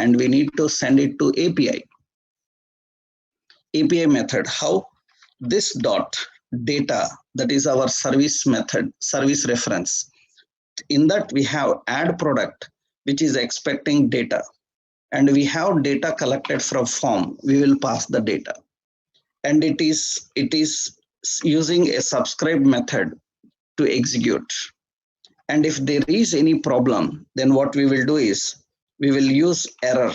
and we need to send it to API method. How? This dot data, that is our service method, service reference. In that we have add product, which is expecting data, and we have data collected from form. We will pass the data, and it is using a subscribe method to execute. And if there is any problem, then what we will do is we will use error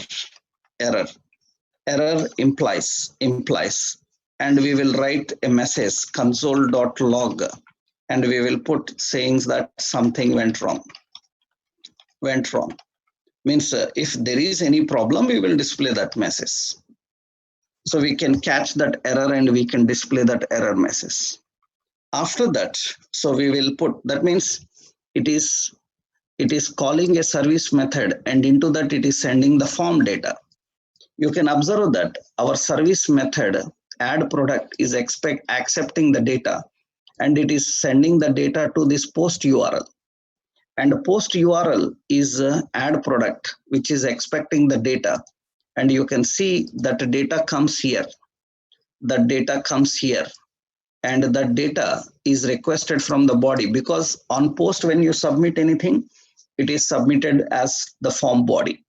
implies, and we will write a message console.log, and we will put saying that something went wrong. Means if there is any problem, we will display that message. So we can catch that error and we can display that error message. After that, so we will put, that means it is calling a service method, and into that it is sending the form data. You can observe that our service method add product is accepting the data, and it is sending the data to this post URL. And the post URL is add product, which is expecting the data. And you can see that the data comes here. And the data is requested from the body, because on post, when you submit anything, it is submitted as the form body.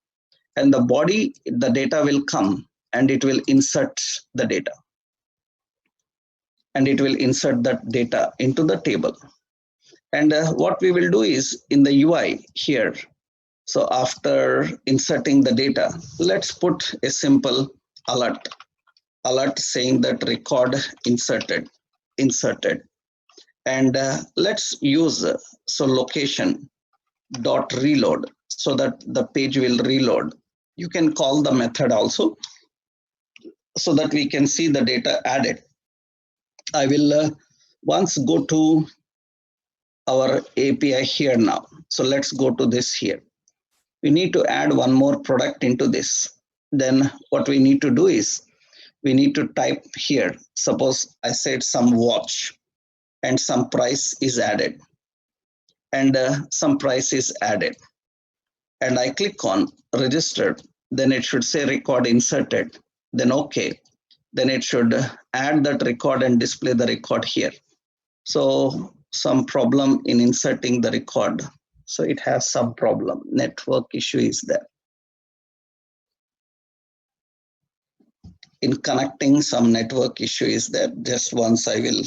And the body, the data will come and it will insert the data. And it will insert that data into the table. And what we will do is in the UI here, so after inserting the data, let's put a simple alert saying that record inserted. And let's use so location dot reload, so that the page will reload. You can call the method also, so that we can see the data added. I will once go to our API here now. So let's go to this here. We need to add one more product into this. Then what we need to do is we need to type here. Suppose I said some watch and some price is added, and some price is added, and I click on register. Then it should say record inserted. Then okay. Then it should add that record and display the record here. So some problem in inserting the record. So it has some problem. Network issue is there. In connecting, some network issue is there. Just once I will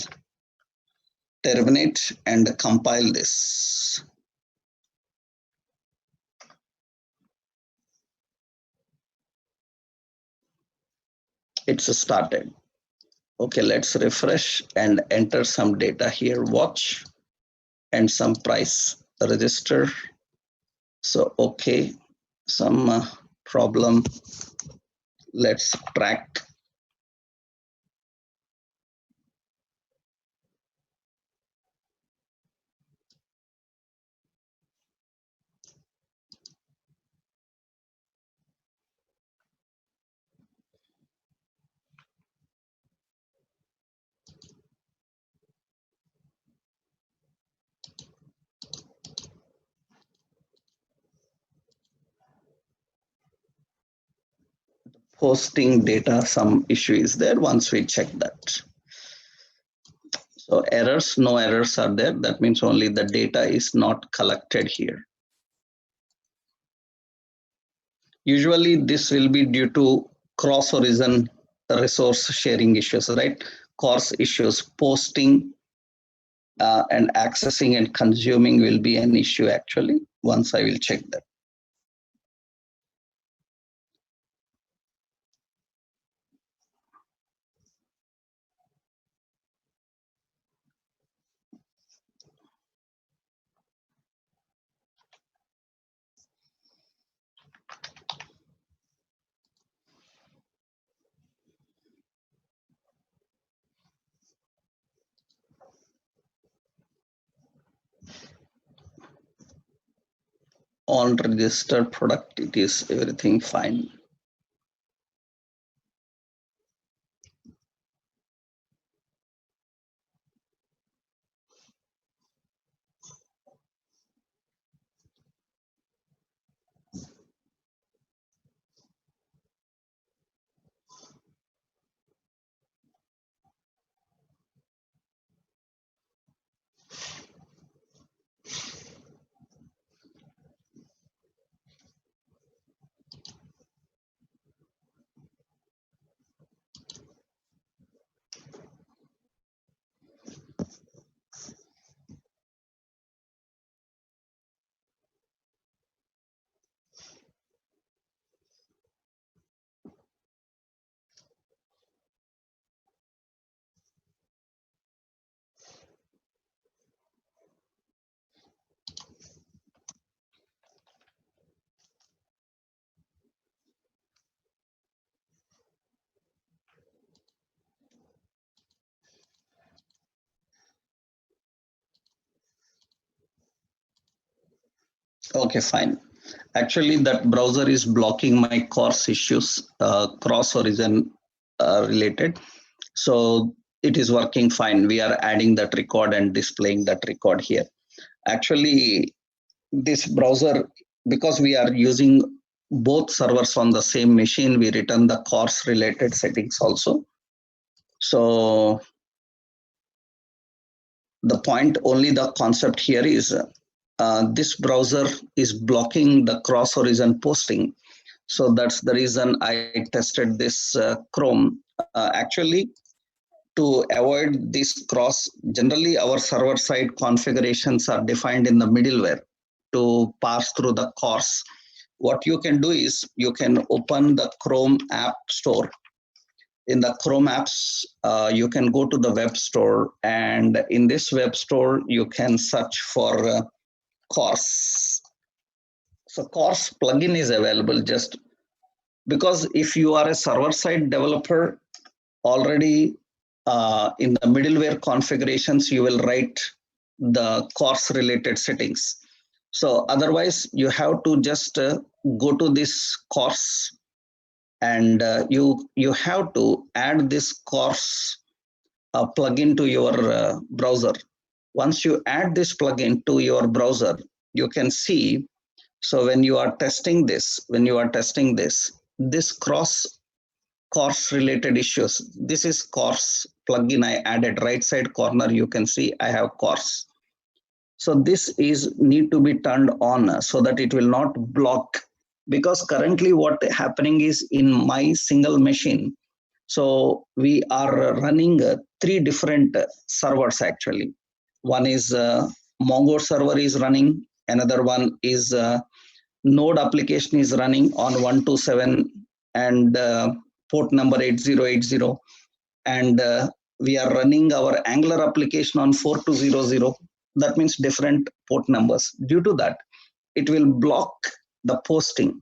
terminate and compile this. It's started. Okay, let's refresh and enter some data here, watch, and some price, register. So, okay, some problem. Let's track. Posting data, some issue is there. Once we check that. So errors, no errors are there. That means only the data is not collected here. Usually this will be due to cross-origin resource sharing issues, right? Course issues, posting and accessing and consuming will be an issue actually. Once I will check that. On registered product, it is everything fine. Okay, fine. Actually, that browser is blocking my course issues, cross origin related. So it is working fine. We are adding that record and displaying that record here. Actually, this browser, because we are using both servers on the same machine, we return the course related settings also. So the point, only the concept here is this browser is blocking the cross origin posting. So that's the reason I tested this Chrome. Actually, to avoid this cross, generally our server side configurations are defined in the middleware to pass through the course. What you can do is you can open the Chrome App Store. In the Chrome apps, you can go to the web store, and in this web store, you can search for course. So course plugin is available, just because if you are a server side developer, already in the middleware configurations, you will write the course related settings. So otherwise, you have to just go to this course, and you have to add this course plugin to your browser. Once you add this plugin to your browser, you can see. So when you are testing this course related issues, this is course plugin I added. Right side corner, you can see I have course. So this is need to be turned on so that it will not block, because currently what happening is in my single machine. So we are running three different servers actually. One is Mongo server is running. Another one is Node application is running on 127 and port number 8080, and we are running our Angular application on 4200. That means different port numbers. Due to that, it will block the posting.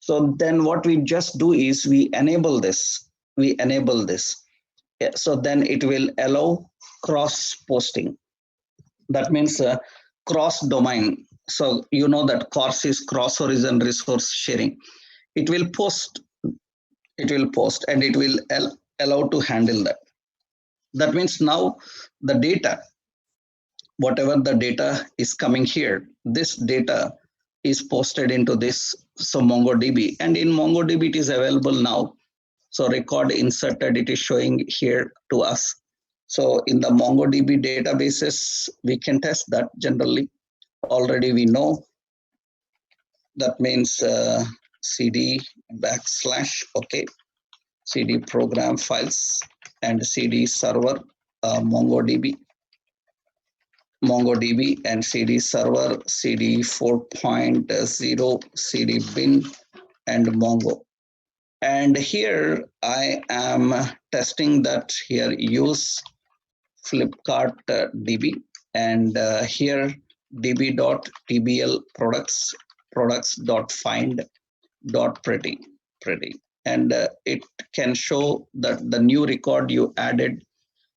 So then what we just do is we enable this. So then it will allow cross posting. That means cross domain. So you know that course is cross origin resource sharing. It will post, and it will allow to handle that. That means now the data, whatever the data is coming here, this data is posted into this MongoDB, and in MongoDB it is available now. So record inserted, it is showing here to us. So in the MongoDB databases, we can test that generally. Already we know that means cd /, cd program files and cd server MongoDB and cd server cd 4.0 cd bin and Mongo. And here I am testing that here use Flipkart DB, and here db.tbl products.find.pretty, and it can show that the new record you added.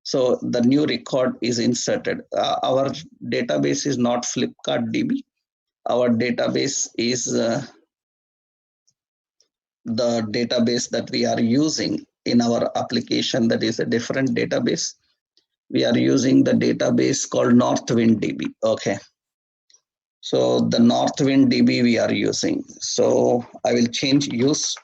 So the new record is inserted. Our database is not Flipkart DB. Our database is the database that we are using in our application. That is a different database. We are using the database called Northwind DB. Okay. So the Northwind DB we are using. So I will change use